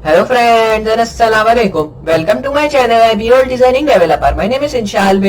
Hello friends and Assalamualaikum. Welcome to my channel. I'm your designing developer. My name is Inshal.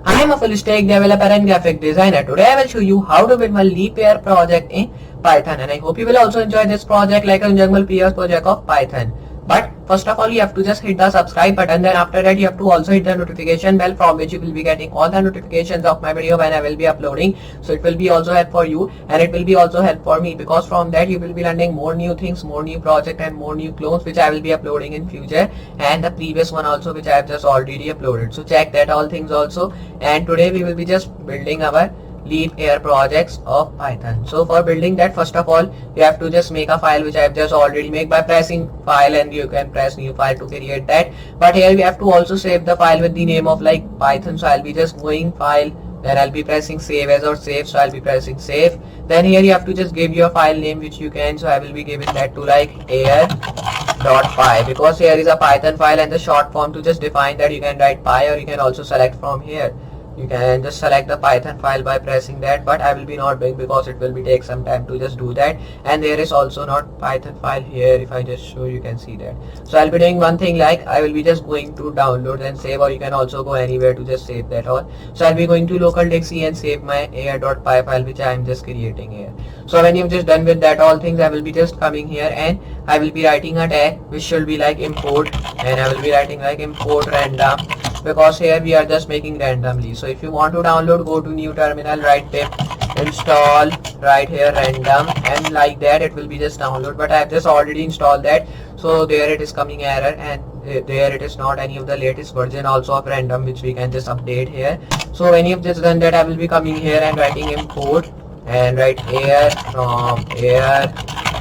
I am a full stack developer and graphic designer. Today I will show you how to build my leap year project in Python, and I hope you will also enjoy this project like a jungle PS project of Python. But first of all, you have to just hit the subscribe button. Then after that, you have to also hit the notification bell, from which you will be getting all the notifications of my video when I will be uploading. So it will be also help for you, and it will be also help for me, because from that you will be learning more new things, more new project and more new clones which I will be uploading in future, and the previous one also which I have just already uploaded. So check that all things also. And today we will be just building our leap year projects of Python. So for building that, first of all, you have to just make a file which I have just already made by pressing file, and you can press new file to create that. But here we have to also save the file with the name of like Python. So I'll be just going file, then I'll be pressing save as or save. So I'll be pressing save. Then here you have to just give your file name which you can. So I will be giving that to like air.py, because here is a Python file, and the short form to just define that you can write py, or you can also select from here. You can just select the Python file by pressing that, but I will be not doing because it will be take some time to just do that. And there is also not Python file here. If I just show, you can see that. So I'll be doing one thing, like I will be just going to download and save, or you can also go anywhere to just save that all. So I'll be going to local disk and save my air.py file which I am just creating here. So when you've just done with that all things, I will be just coming here and I will be writing a tag which should be like import, and I will be writing like import random, because here we are just making randomly. So if you want to download, go to new terminal, write pip install right here random, and like that it will be just download. But I have just already installed that, so there it is coming error, and there it is not any of the latest version also of random which we can just update here. So when you've just done that, I will be coming here and writing import and write air from air.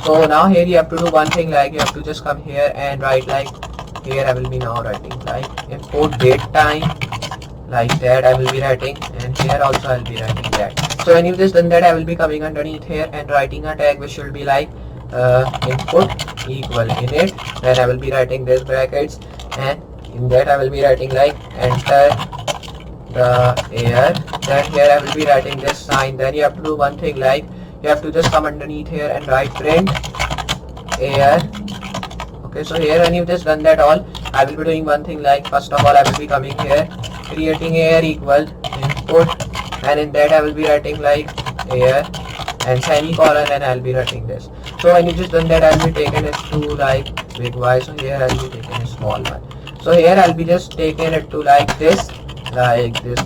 So now here you have to do one thing, like you have to just come here and write like, here I will be now writing like import date time, like that I will be writing, and here also I will be writing that. So when you've just done that, I will be coming underneath here and writing a tag which should be like input equal init. Then I will be writing this brackets, and in that I will be writing like enter the air. Then here I will be writing this sign. Then you have to do one thing, like you have to just come underneath here and write print air. Okay, so here when you've just done that all, I will be doing one thing, like first of all I will be coming here, creating air equal input, and in that I will be writing like air and semicolon, and I'll be writing this. So when you just done that, I'll be taking it to like big Y. So here I'll be taking a small one. So here I'll be just taking it to like this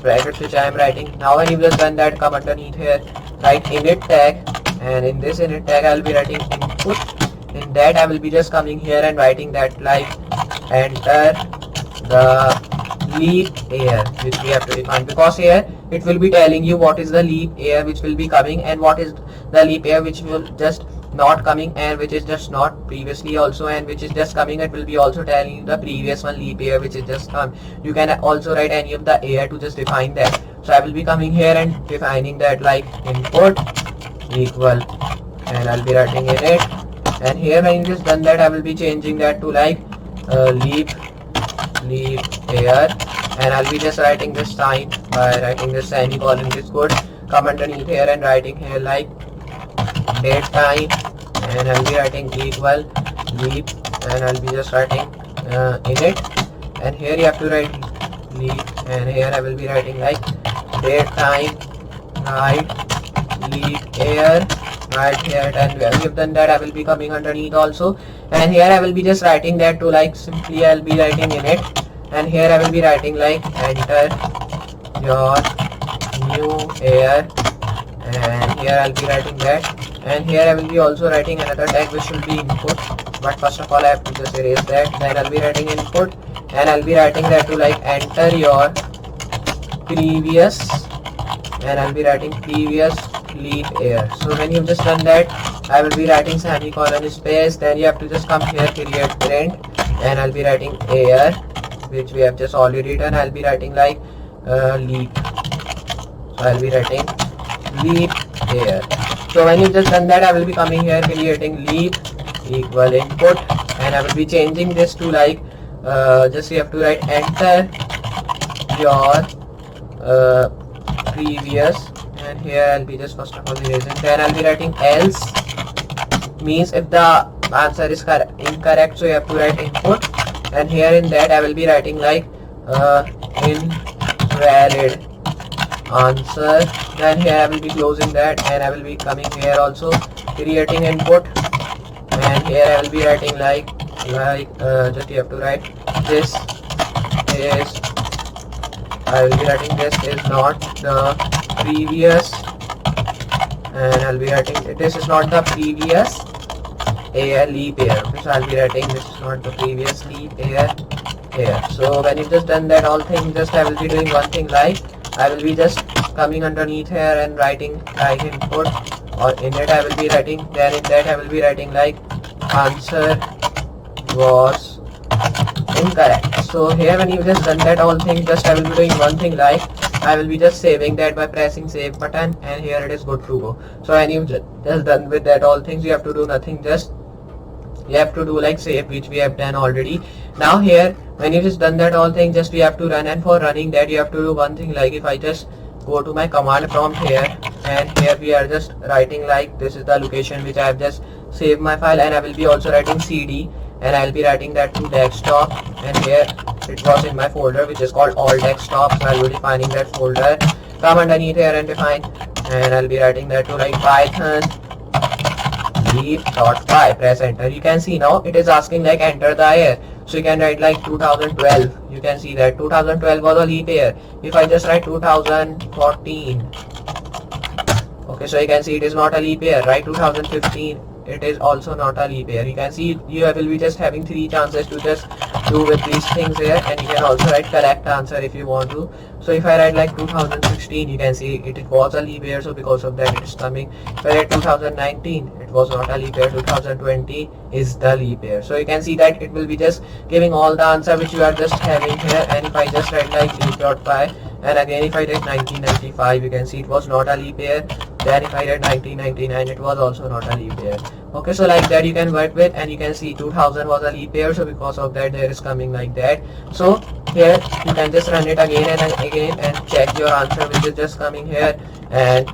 brackets which I am writing. Now when you've just done that, come underneath here, write init tag, and in this init tag I will be writing input. In that I will be just coming here and writing that like enter the leap year which we have to define, because here it will be telling you what is the leap year which will be coming, and what is the leap year which will just not coming, and which is just not previously also, and which is just coming. It will be also telling you the previous one leap year which is just come. You can also write any of the year to just define that. So I will be coming here and defining that like input equal, and I'll be writing in it. And here when you just done that, I will be changing that to like leap year, and I'll be just writing this sign by writing this semicolon which is good. Come underneath here and writing here like date time, and I'll be writing equal leap, and I'll be just writing init, and here you have to write leap, and here I will be writing like date time right leap year right here. And when you've done that, I will be coming underneath also, and here I will be just writing that to like simply I'll be writing init, and here I will be writing like enter your new year, and here I'll be writing that. And here I will be also writing another tag which will be input, but first of all I have to just erase that. Then I'll be writing input, and I'll be writing that to like enter your previous, and I'll be writing previous leap year. So when you've just done that, I will be writing semicolon space. Then you have to just come here, create print, and I'll be writing year which we have just already done. I'll be writing like leap. So I'll be writing leap year. So when you've just done that, I will be coming here, creating leap equal input, and I will be changing this to like just you have to write enter your previous, and here I'll be just first of all erasing. Then I'll be writing else, means if the answer is incorrect, so you have to write input, and here in that I will be writing like invalid answer. Then here I will be closing that, and I will be coming here also creating input, and here I will be writing like just you have to write this is, I will be writing this is not the previous, and I'll be writing this is not the previous year leap year. So I'll be writing this is not the previous leap year here. So when you've just done that all thing, just I will be doing one thing like I will be just coming underneath here and writing like input, or in it I will be writing, then in that I will be writing like answer was incorrect. So here when you just done that all thing, just I will be doing one thing like I will be just saving that by pressing save button, and here it is good to go. So when you just done with that all things, you have to do nothing, just you have to do like save, which we have done already. Now here when you just done that all thing, just we have to run, and for running that you have to do one thing like if I just go to my command prompt here, and here we are just writing like this is the location which I have just saved my file, and I will be also writing cd, and I will be writing that to desktop, and here it was in my folder which is called all desktop. So I will be defining that folder, come underneath here and define, and I'll be writing that to like python leap.py, press enter. You can see now it is asking like enter the year, so you can write like 2012. You can see that 2012 was a leap year. If I just write 2014, okay, so you can see it is not a leap year, right? 2015, it is also not a leap year. You can see you will be just having 3 chances to just do with these things here, and you can also write correct answer if you want to. So if I write like 2016, you can see it was a leap year, so because of that it is coming. If I write 2019, it was not a leap year. 2020 is the leap year. So you can see that it will be just giving all the answer which you are just having here. And if I just write like leap.py, and again if I did 1995, you can see it was not a leap year. Then if I did 1999, it was also not a leap year. Okay, so like that you can work with, and you can see 2000 was a leap year, so because of that there is coming like that. So here you can just run it again and again and check your answer which is just coming here, and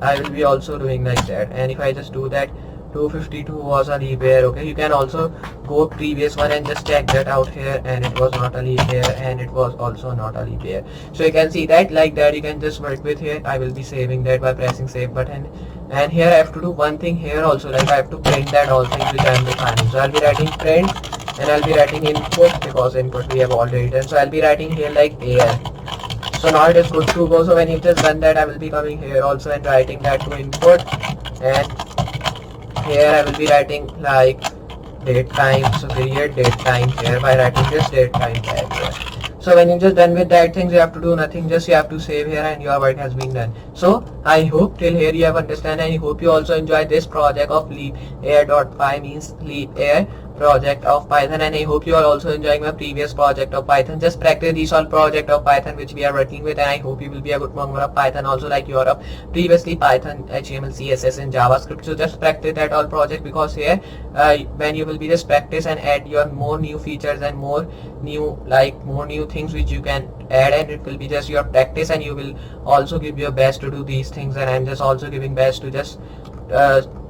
I will be also doing like that. And if I just do that, 252 was a leap year. Okay, you can also go previous one and just check that out here, and it was not a leap year, and it was also not a leap year. So you can see that like that you can just work with here. I will be saving that by pressing save button, and here I have to do one thing here also, like I have to print that all things which I am defining. So I'll be writing print, and I'll be writing input, because input we have already done. So I'll be writing here like air. So now it is good to go. So when you've just done that, I will be coming here also and writing that to input, and here I will be writing like date time. So period date time here by writing this date time tag here. So when you're just done with that things, you have to do nothing, just you have to save here, and your work has been done. So I hope till here you have understand, and I hope you also enjoy this project of leap.air.py, means leap air project of Python, and I hope you are also enjoying my previous project of Python. Just practice these all project of Python which we are working with, and I hope you will be a good member of Python also, like you are of previously Python, HTML, CSS and JavaScript. So just practice that all project, because here when you will be just practice and add your more new features and more new things which you can add, and it will be just your practice, and you will also give your best to do these things. And I'm just also giving best to just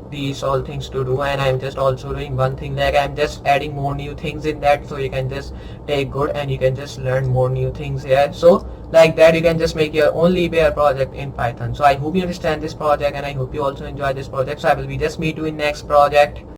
these all things to do, and I'm just also doing one thing, like I'm just adding more new things in that, so you can just take good and you can just learn more new things here. So like that you can just make your own LeapAir project in Python. So I hope you understand this project, and I hope you also enjoy this project. So I will be just meet you in next project.